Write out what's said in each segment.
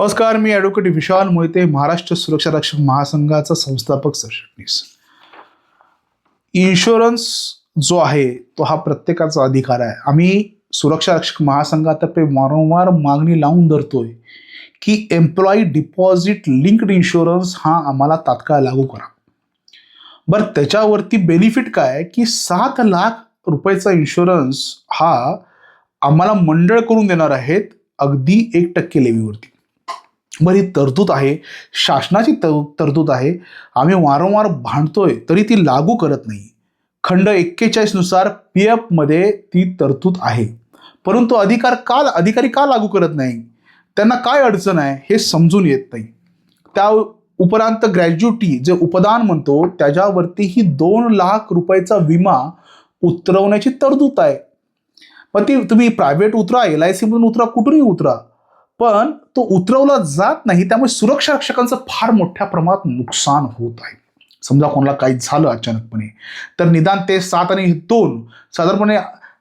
नमस्कार, मी ॲडव्होकेट विशाल मोहिते, महाराष्ट्र सुरक्षा रक्षक महासंघाचा संस्थापक सरचिटणीस. इन्शुरन्स जो आहे तो हा प्रत्येकाचा अधिकार आहे. आम्ही सुरक्षा रक्षक महासंघातर्फे वारंवार मागणी लावून धरतोय की एम्प्लॉई डिपॉझिट लिंक्ड इन्शुरन्स हा आम्हाला तात्काळ लागू करा. बरं, त्याच्यावरती बेनिफिट काय की 7 लाख रुपयाचा इन्शुरन्स हा आम्हाला मंडळ करून देणार आहेत अगदी 1% लेवीवरती. बरं, ही तरतूद आहे, शासनाची तरतूद आहे. आम्ही वारंवार भांडतोय तरी ती लागू करत नाही. खंड 41 नुसार PF मध्ये ती तरतूद आहे, परंतु अधिकारी का लागू करत नाही, त्यांना काय अडचण आहे हे समजून येत नाही. त्या उपरांत ग्रॅज्युटी जे उपदान म्हणतो त्याच्यावरतीही 2 लाख रुपयाचा विमा उतरवण्याची तरतूद आहे. पण ती तुम्ही प्रायव्हेट उतरा, LIC मधून उतरा, कुठूनही उतरा, पण तो उतरवला जात नाही. त्यामुळे सुरक्षा रक्षकांचं फार मोठ्या प्रमाणात नुकसान होत आहे. समजा कोणाला काही झालं अचानकपणे तर निदान ते 7 आणि 2 साधारणपणे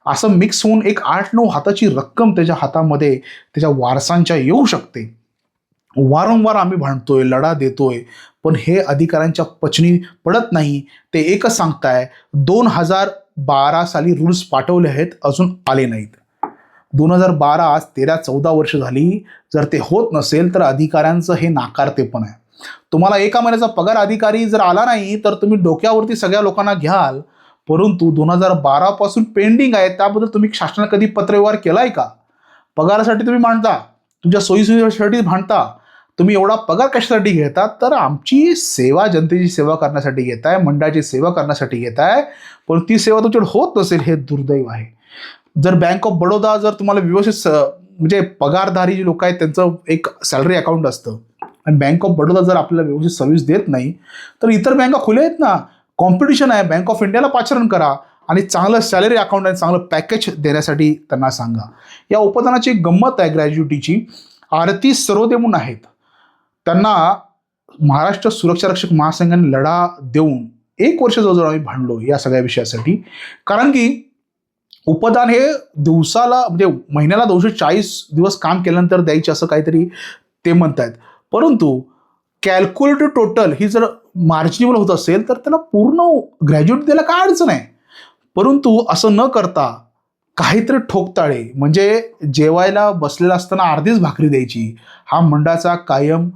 असं मिक्स होऊन एक 8-9 हाताची रक्कम त्याच्या हातामध्ये त्याच्या वारसांच्या येऊ शकते. वारंवार आम्ही भांडतोय, लढा देतोय, पण हे अधिकाऱ्यांच्या पचनी पडत नाही. ते एकच सांगताय 2012 साली रूल्स पाठवले आहेत, अजून आले नाहीत. 2012 आज 13-14 वर्ष झाली. जर ते होत नसेल तर अधिकाऱ्यांचं हे नाकारतेपण आहे. तुम्हाला एका महिन्याचा पगार अधिकारी जर आला नाही तर तुम्ही डोक्यावरती सगळ्या लोकांना घ्याल, परंतु 2012 पासून पेंडिंग आहे. त्याबद्दल तुम्ही शासनाने कधी पत्रव्यवहार केलाय का? पगारासाठी तुम्ही भांडता, तुमच्या सोयीसुविधेसाठी भांडता. तुम्ही एवढा पगार कशासाठी घेता? तर आमची सेवा, जनतेची सेवा करण्यासाठी घेताय, मंडळाची सेवा करण्यासाठी घेताय, पण ती सेवा तुमच्याकडे होत नसेल हे दुर्दैव आहे. जर बँक ऑफ बडोदा जर तुम्हाला व्यवस्थित म्हणजे पगारधारी जे लोक आहेत त्यांचं एक सॅलरी अकाउंट असतं आणि बँक ऑफ बडोदा जर आपल्याला व्यवस्थित सर्व्हिस देत नाही तर इतर बँका खुल्या आहेत ना. कॉम्पिटिशन आहे, बँक ऑफ इंडियाला पाचारण करा आणि चांगलं सॅलरी अकाउंट आणि चांगलं पॅकेज देण्यासाठी त्यांना सांगा. या उपदानाची एक गंमत आहे ग्रॅज्युटीची. आरती सरोदे म्हणून आहेत, त्यांना महाराष्ट्र सुरक्षा रक्षक महासंघाने लढा देऊन 1 वर्ष जवळजवळ आम्ही भांडलो या सगळ्या विषयासाठी. कारण की उपदान हे दिवसाला म्हणजे महिन्याला 240 दिवस काम केल्यानंतर द्यायचे असं काहीतरी ते म्हणतायत. परंतु कॅल्क्युलेटेड टोटल ही जर मार्जिनेबल होत असेल तर त्याला पूर्ण ग्रॅज्युएट द्यायला काय अडचण आहे. परंतु असं न करता काहीतरी ठोकताळे म्हणजे जेवायला बसलेला असताना अर्धीच भाकरी द्यायची, हा मंडळाचा कायम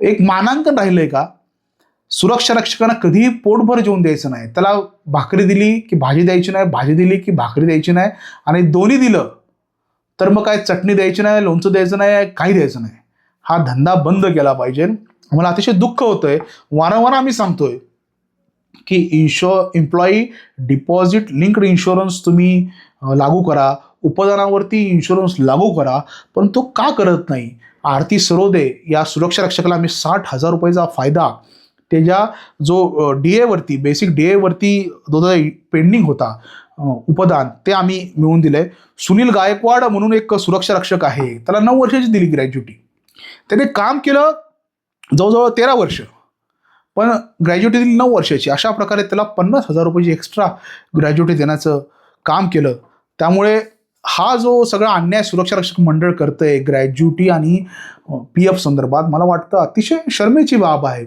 एक मानांकन राहिलंय का? सुरक्षा रक्षकांना कधीही पोटभर जेवून द्यायचं नाही. त्याला भाकरी दिली की भाजी द्यायची नाही, भाजी दिली की भाकरी द्यायची नाही, आणि दोन्ही दिलं तर मग काय चटणी द्यायची नाही, लोणचं द्यायचं नाही, काही द्यायचं नाही. हा धंदा बंद केला पाहिजे. आम्हाला अतिशय दुःख होतंय. वारंवार आम्ही सांगतोय की एम्प्लॉई डिपॉझिट लिंक्ड इन्शुरन्स तुम्ही लागू करा, उपदानावरती इन्शुरन्स लागू करा, पण तो का करत नाही? आरती सरोदे या सुरक्षा रक्षकाला आम्ही 60,000 रुपयाचा फायदा त्याच्या जो DA वरती, बेसिक DA वरती 2000 पेंडिंग होता उपदान, ते आम्ही मिळवून दिलंय. सुनील गायकवाड म्हणून एक सुरक्षा रक्षक आहे, त्याला 9 वर्षाची दिली ग्रॅज्युटी. त्याने काम केलं जवळजवळ 13 वर्ष, पण ग्रॅज्युटी दिली 9 वर्षाची. अशा प्रकारे त्याला 50,000 रुपयाची एक्स्ट्रा ग्रॅज्युटी देण्याचं काम केलं. त्यामुळे हा जो सगळा अन्याय सुरक्षा रक्षक मंडळ करतंय ग्रॅज्युटी आणि PF संदर्भात, मला वाटतं अतिशय शर्मेची बाब आहे.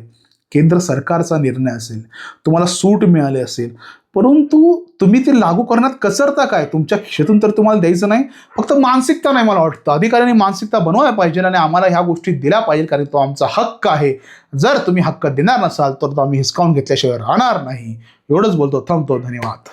केंद्र सरकारचा निर्णय असेल, तुम्हाला सूट मिळाली असेल, परंतु तुम्ही ते लागू करण्यात कचरता काय? तुमच्या खिशातून तर तुम्हाला द्यायचं नाही, फक्त मानसिकता नाही. मला वाटतं अधिकाऱ्यांनी मानसिकता बनवायला पाहिजे आणि आम्हाला ह्या गोष्टी दिल्या पाहिजे, कारण तो आमचा हक्क आहे. जर तुम्ही हक्क देणार नसाल तर आम्ही हिसकावून घेतल्याशिवाय राहणार नाही. एवढंच बोलतो, थांबतो. धन्यवाद.